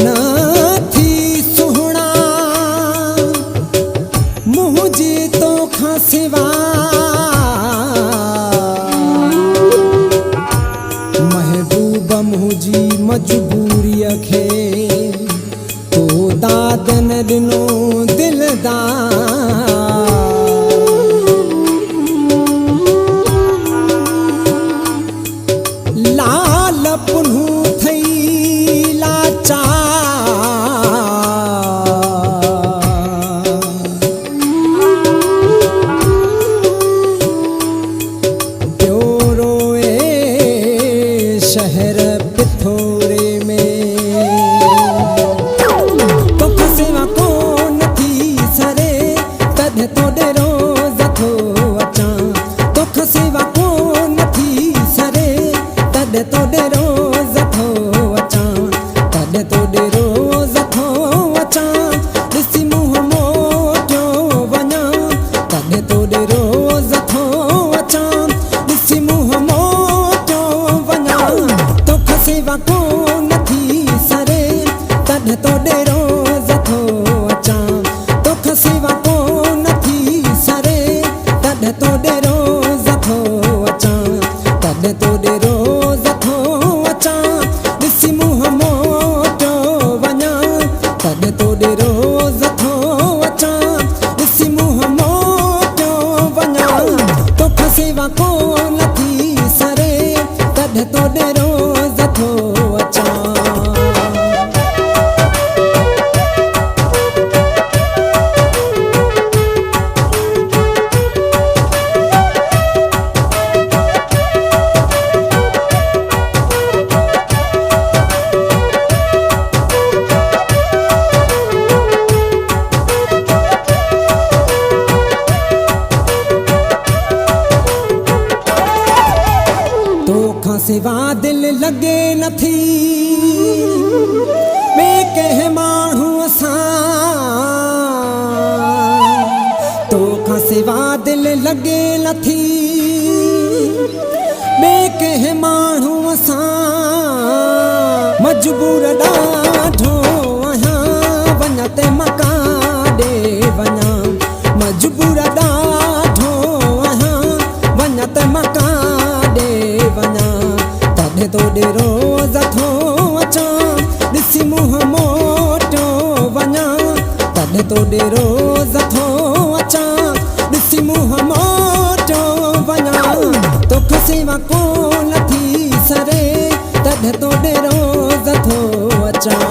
ना थी सुहणा मुझे तो खसिवा महबूब मुझी मजबूरी खे तो दाद न ॾिनो दिलदार लाल पुनू थई लाचार प्यो रोए शहर पिथोरे में तोख सेवा कोन थी सरे तद तोड़े रोज़ थो अचां तोख सेवा कोन थी सरे तद तोड़े रोज़ थो अचां तद तोड़े रोज़ थो अचां ॾिसी मुंहुं मोटियो वञां तद तोड़े रोज़ थो अचां ॾिसी मुंहुं मोटियो वञां तोख सेवा कोन थी सरे तद तोड़े रोज़ थो अचां तोख सेवा कोन थी सरे तद तोड़े रोज़ थो अचां तद तोड़े रोज़ थो अचां ॾिसी मुंहुं मोटियो वञां तद तोड़े रोज़ थो अचां ॾिसी मुंहुं मोटियो वञां तोख सेवा कोन थी सरे तद तोड़े रोज़ थो अचां तोखां सिवा दिल लगे नथी ॿिए कंहिं माण्हूअ सां तोखां सिवा दिल लगे नथी ॿिए कंहिं माण्हूअ सां मजबूर ॾाढो आहियां वञा ते मकाॾे वञां मजबूर ॾाढो आहियां वञा ते मकाॾे वञां तॾहिं तोड़े रोज़ थो अचां ॾिसी मुंहुं मोटियो वञां तॾहिं तोड़े रोज़ थो अचां ॾिसी मुंहुं मोटियो वञां तोख सेवा कोन थी सरे तॾहिं तोड़े रोज़ थो अचां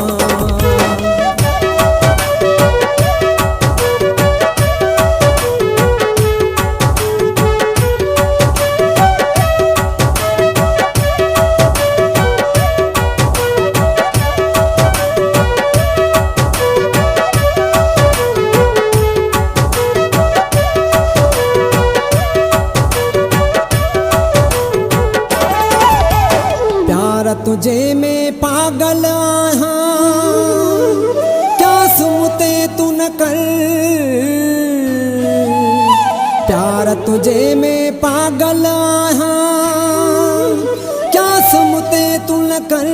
तुझे में पागल आहां क्या सुमते तू न कर प्यार तुझे में पागल आहां क्या सुमते तू न कर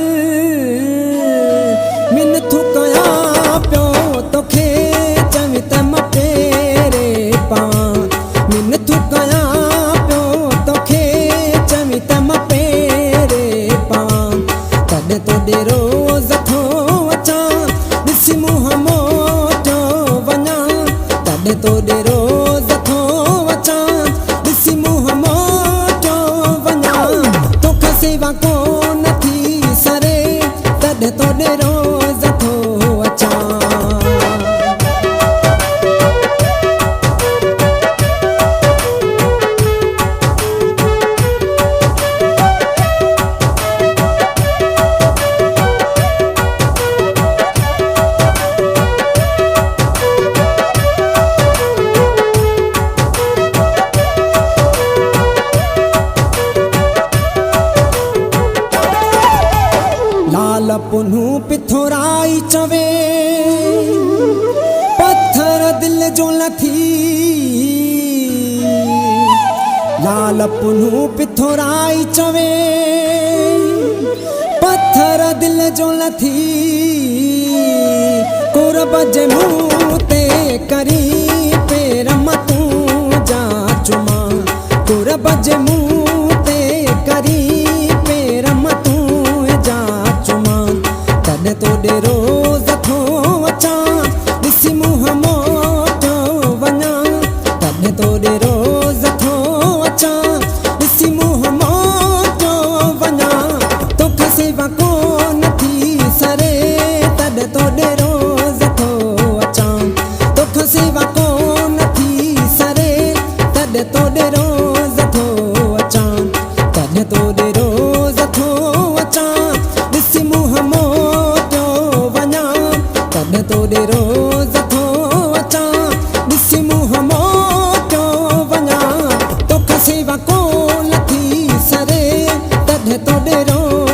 मिन थू कया पियो तोखे चवी त मटेरे पावां मिन थू कया पियो तोखे चवी त मटेरे पावां तॾहिं तोड़े रोज़ थो अचां ॾिसी मुंहुं मोटियो वञां तॾहिं तोड़े रोज़ थो अचां ॾिसी मुंहुं मोटियो वञां तोख सेवा कोन थी सरे तॾहिं तोड़े रोज़ थो अचां पुनू पिथोराई चवे पत्थर दिल जो लथी लाल पुनू पिथोराई चवे पत्थर दिल जो लथी बजे मुंह ते करी पेर मतूं जा चुमा तुर बजे मुंह ते करी पेर मतूं जा चुमा तॾहिं तोॾे रोज़ थो अचां ॾिसी मुंहुं मोटियो वञा तॾहिं तोॾे रोज़ थो अचां ॾिसी मुंहुं मोटियो वञा तोखे सेवा कोन थी सरे तॾहिं तोॾे रोज़ थो अचां तोखे सेवा कोन थी सरे तॾहिं तोॾे रोज़ थो अचां तॾहिं तोॾे रोज़ थो अचां ॾिसी मुंहुं मोटियो वञा तॾहिं तोॾे रोज़ थो अचां ॾिसी मुंहुं मोटियो वञा तोखे सेवा कोन थी सरे तॾहिं तोॾे रोज़